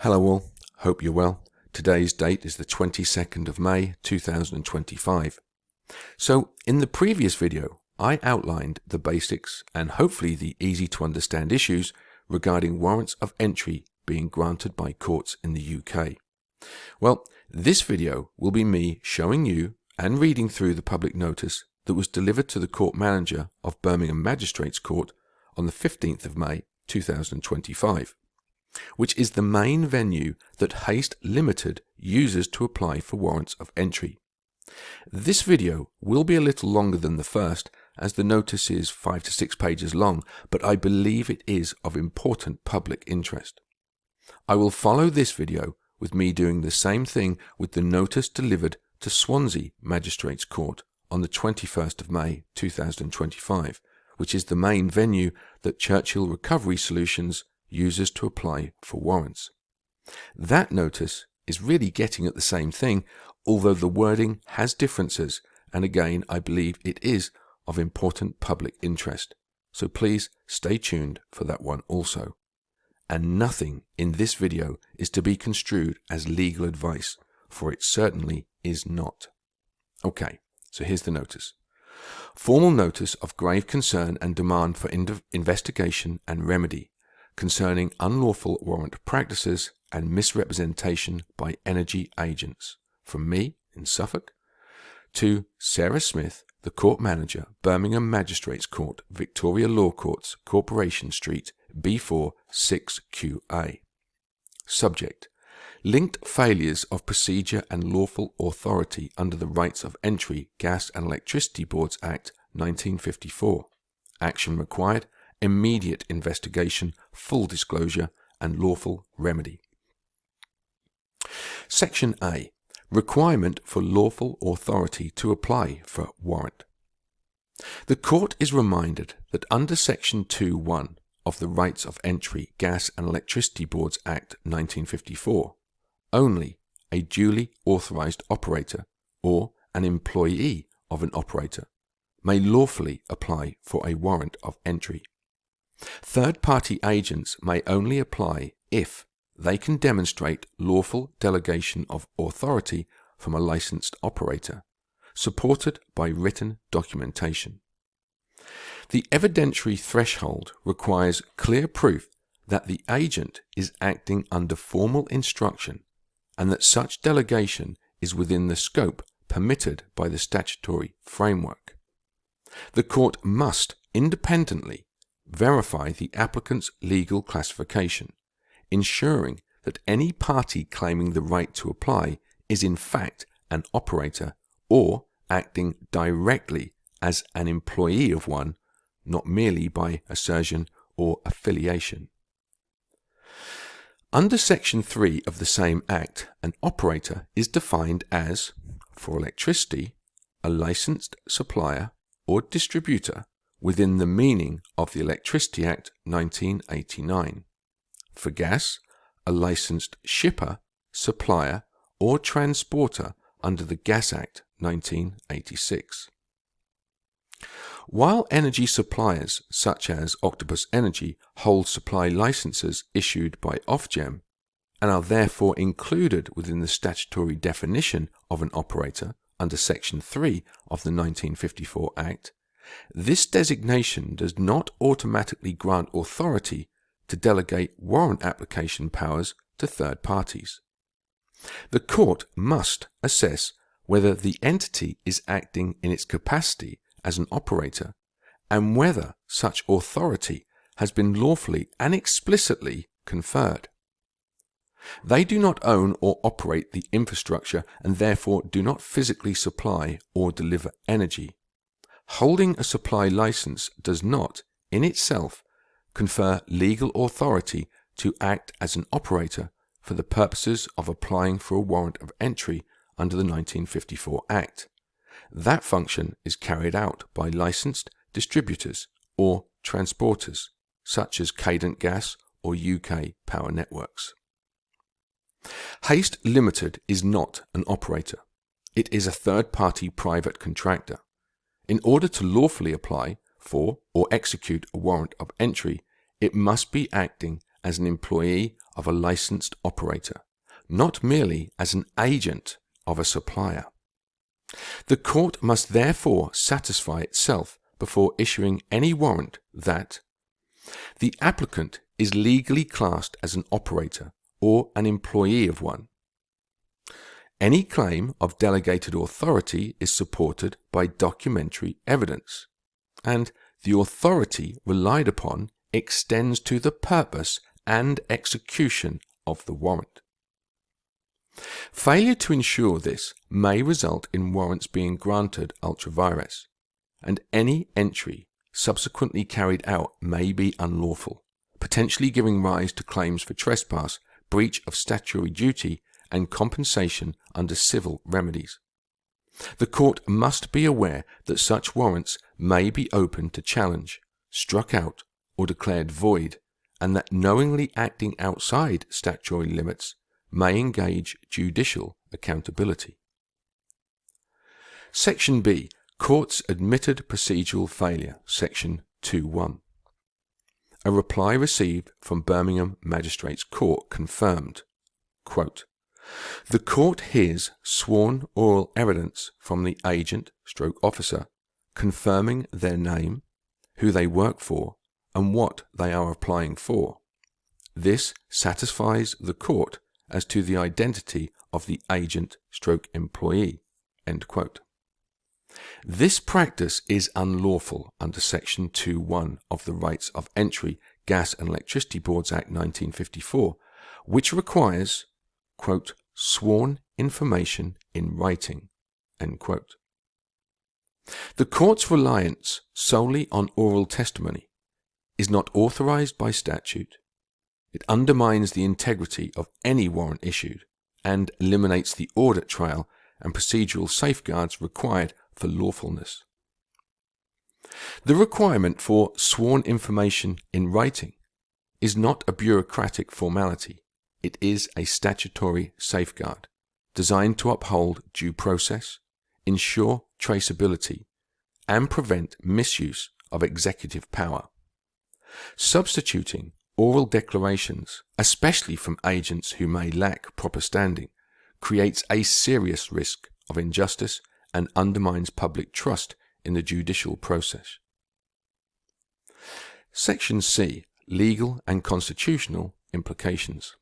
Hello all, hope you're well. Today's date is the 22nd of May 2025. So in the previous video, I outlined the basics and hopefully the easy to understand issues regarding warrants of entry being granted by courts in the UK. Well, this video will be me showing you and reading through the public notice that was delivered to the court manager of Birmingham Magistrates Court on the 15th of May 2025. Which is the main venue that Haste Limited uses to apply for warrants of entry. This video will be a little longer than the first, as the notice is 5 to 6 pages long, but I believe it is of important public interest. I will follow this video with me doing the same thing with the notice delivered to Swansea Magistrates Court on the 21st of May 2025, which is the main venue that Churchill Recovery Solutions uses to apply for warrants. That notice is really getting at the same thing, although the wording has differences, and again I believe it is of important public interest. So please stay tuned for that one also. And nothing in this video is to be construed as legal advice, for it certainly is not. Okay, so here's the notice. Formal notice of grave concern and demand for investigation and remedy concerning unlawful warrant practices and misrepresentation by energy agents, from me in Suffolk to Sarah Smith, the court manager, Birmingham Magistrates Court, Victoria Law Courts, Corporation Street, B4 6QA. Subject: linked failures of procedure and lawful authority under the Rights of Entry, Gas and Electricity Boards Act 1954. Action required: immediate investigation, full disclosure, and lawful remedy. Section A. Requirement for lawful authority to apply for warrant. The court is reminded that under Section 2.1 of the Rights of Entry, Gas and Electricity Boards Act 1954, only a duly authorised operator or an employee of an operator may lawfully apply for a warrant of entry. Third-party agents may only apply if they can demonstrate lawful delegation of authority from a licensed operator, supported by written documentation. The evidentiary threshold requires clear proof that the agent is acting under formal instruction and that such delegation is within the scope permitted by the statutory framework. The court must independently verify the applicant's legal classification, ensuring that any party claiming the right to apply is in fact an operator or acting directly as an employee of one, not merely by assertion or affiliation. Under Section 3 of the same Act, an operator is defined as, for electricity, a licensed supplier or distributor within the meaning of the Electricity Act 1989. For gas, a licensed shipper, supplier, or transporter under the Gas Act 1986. While energy suppliers such as Octopus Energy hold supply licenses issued by Ofgem and are therefore included within the statutory definition of an operator under Section 3 of the 1954 Act, this designation does not automatically grant authority to delegate warrant application powers to third parties. The court must assess whether the entity is acting in its capacity as an operator and whether such authority has been lawfully and explicitly conferred. They do not own or operate the infrastructure and therefore do not physically supply or deliver energy. Holding a supply license does not, in itself, confer legal authority to act as an operator for the purposes of applying for a warrant of entry under the 1954 Act. That function is carried out by licensed distributors or transporters, such as Cadent Gas or UK Power Networks. Haste Limited is not an operator. It is a third-party private contractor. In order to lawfully apply for or execute a warrant of entry, it must be acting as an employee of a licensed operator, not merely as an agent of a supplier. The court must therefore satisfy itself before issuing any warrant that the applicant is legally classed as an operator or an employee of one. Any claim of delegated authority is supported by documentary evidence, and the authority relied upon extends to the purpose and execution of the warrant. Failure to ensure this may result in warrants being granted ultra vires, and any entry subsequently carried out may be unlawful, potentially giving rise to claims for trespass, breach of statutory duty, and compensation under civil remedies. The court must be aware that such warrants may be open to challenge, struck out, or declared void, and that knowingly acting outside statutory limits may engage judicial accountability. Section B. Courts admitted procedural failure. Section 2.1. A reply received from Birmingham Magistrates Court confirmed, quote, "The court hears sworn oral evidence from the agent/officer confirming their name, who they work for, and what they are applying for. This satisfies the court as to the identity of the agent/employee." End quote. This practice is unlawful under Section 2.1 of the Rights of Entry, Gas and Electricity Boards Act 1954, which requires, quote, "sworn information in writing." End quote. The court's reliance solely on oral testimony is not authorized by statute. It undermines the integrity of any warrant issued and eliminates the audit trail and procedural safeguards required for lawfulness. The requirement for sworn information in writing is not a bureaucratic formality. It is a statutory safeguard designed to uphold due process, ensure traceability, and prevent misuse of executive power. Substituting oral declarations, especially from agents who may lack proper standing, creates a serious risk of injustice and undermines public trust in the judicial process. Section C. Legal and constitutional implications.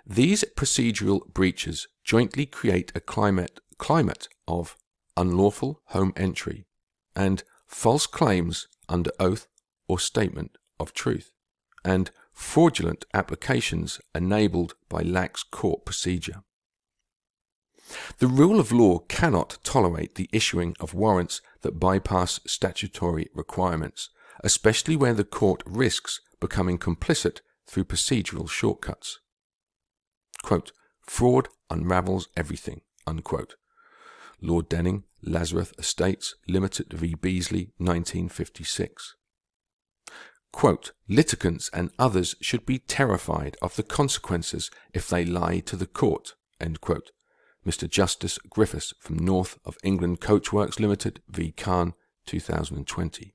These procedural breaches jointly create a climate of unlawful home entry and false claims under oath or statement of truth, and fraudulent applications enabled by lax court procedure. The rule of law cannot tolerate the issuing of warrants that bypass statutory requirements, especially where the court risks becoming complicit through procedural shortcuts. Quote, "Fraud unravels everything," unquote. Lord Denning, Lazarus Estates Limited v. Beazley, 1956. Quote, "Litigants and others should be terrified of the consequences if they lie to the court," end quote. Mr. Justice Griffiths from North of England Coachworks Limited v. Khan, 2020.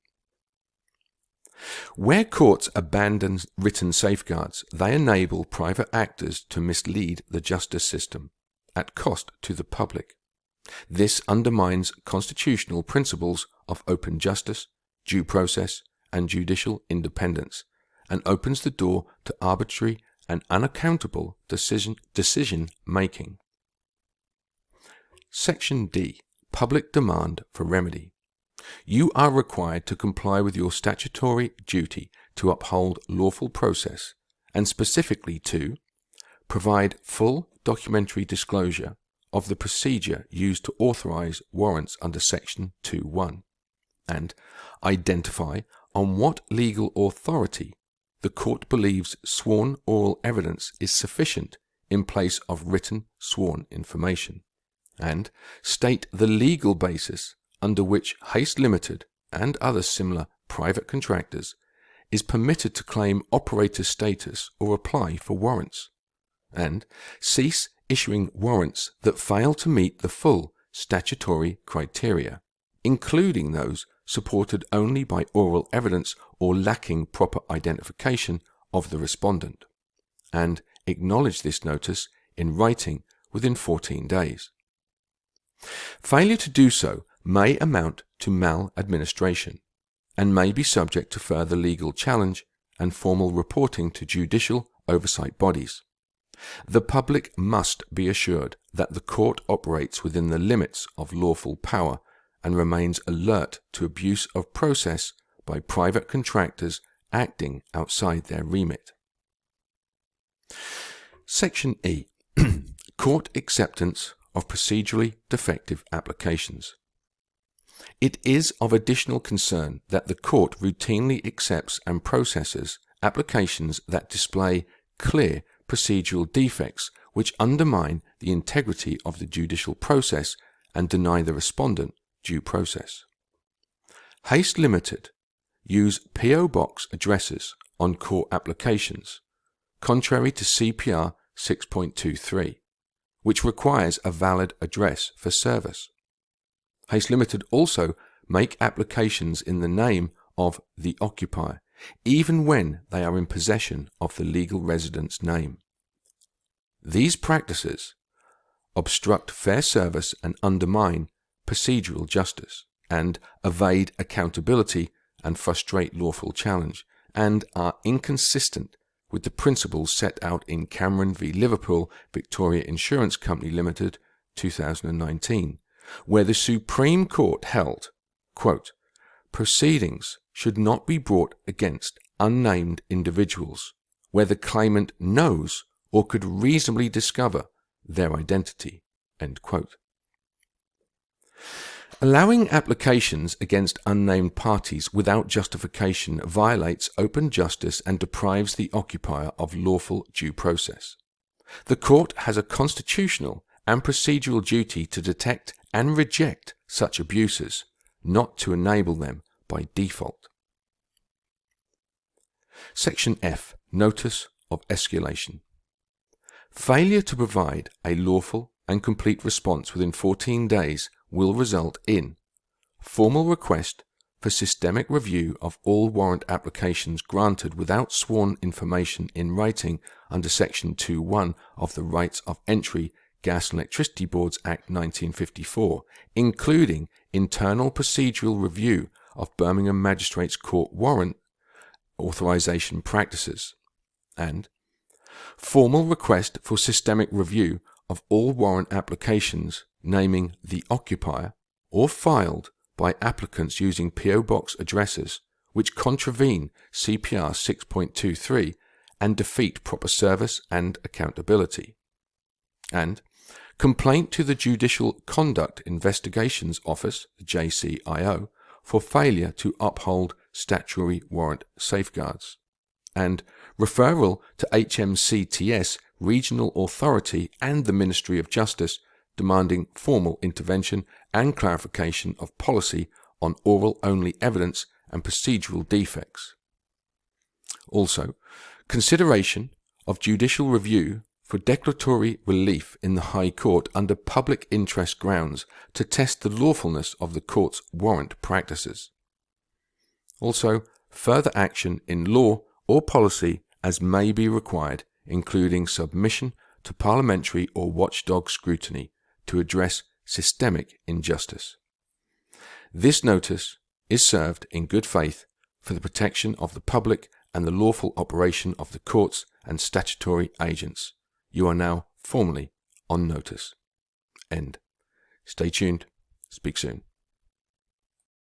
Where courts abandon written safeguards, they enable private actors to mislead the justice system at cost to the public. This undermines constitutional principles of open justice, due process, and judicial independence, and opens the door to arbitrary and unaccountable decision making. Section D. Public demand for remedy. You are required to comply with your statutory duty to uphold lawful process, and specifically to provide full documentary disclosure of the procedure used to authorize warrants under Section 2.1, and identify on what legal authority the court believes sworn oral evidence is sufficient in place of written sworn information, and state the legal basis under which Haste Limited and other similar private contractors is permitted to claim operator status or apply for warrants, and cease issuing warrants that fail to meet the full statutory criteria, including those supported only by oral evidence or lacking proper identification of the respondent, and acknowledge this notice in writing within 14 days. Failure to do so may amount to maladministration and may be subject to further legal challenge and formal reporting to judicial oversight bodies. The public must be assured that the court operates within the limits of lawful power and remains alert to abuse of process by private contractors acting outside their remit. Section E. Court acceptance of procedurally defective applications. It is of additional concern that the court routinely accepts and processes applications that display clear procedural defects which undermine the integrity of the judicial process and deny the respondent due process. Haste Limited use P.O. Box addresses on court applications, contrary to CPR 6.23, which requires a valid address for service. Haste Limited also make applications in the name of the occupier, even when they are in possession of the legal resident's name. These practices obstruct fair service and undermine procedural justice, and evade accountability and frustrate lawful challenge, and are inconsistent with the principles set out in Cameron v. Liverpool Victoria Insurance Company Limited 2019, where the Supreme Court held, quote, "Proceedings should not be brought against unnamed individuals where the claimant knows or could reasonably discover their identity." End quote. Allowing applications against unnamed parties without justification violates open justice and deprives the occupier of lawful due process. The court has a constitutional and procedural duty to detect and reject such abuses, not to enable them by default. Section F. Notice of Escalation. Failure to provide a lawful and complete response within 14 days will result in formal request for systemic review of all warrant applications granted without sworn information in writing under Section 2.1 of the Rights of Entry Gas and Electricity Boards Act 1954, including internal procedural review of Birmingham Magistrates Court warrant authorization practices, and formal request for systemic review of all warrant applications naming the occupier or filed by applicants using P.O. Box addresses which contravene CPR 6.23 and defeat proper service and accountability, and complaint to the Judicial Conduct Investigations Office, the JCIO, for failure to uphold statutory warrant safeguards, and referral to HMCTS Regional Authority and the Ministry of Justice demanding formal intervention and clarification of policy on oral-only evidence and procedural defects. Also, consideration of judicial review for declaratory relief in the High Court under public interest grounds to test the lawfulness of the court's warrant practices. Also, further action in law or policy as may be required, including submission to parliamentary or watchdog scrutiny to address systemic injustice. This notice is served in good faith for the protection of the public and the lawful operation of the courts and statutory agents. You are now formally on notice. End. Stay tuned. Speak soon.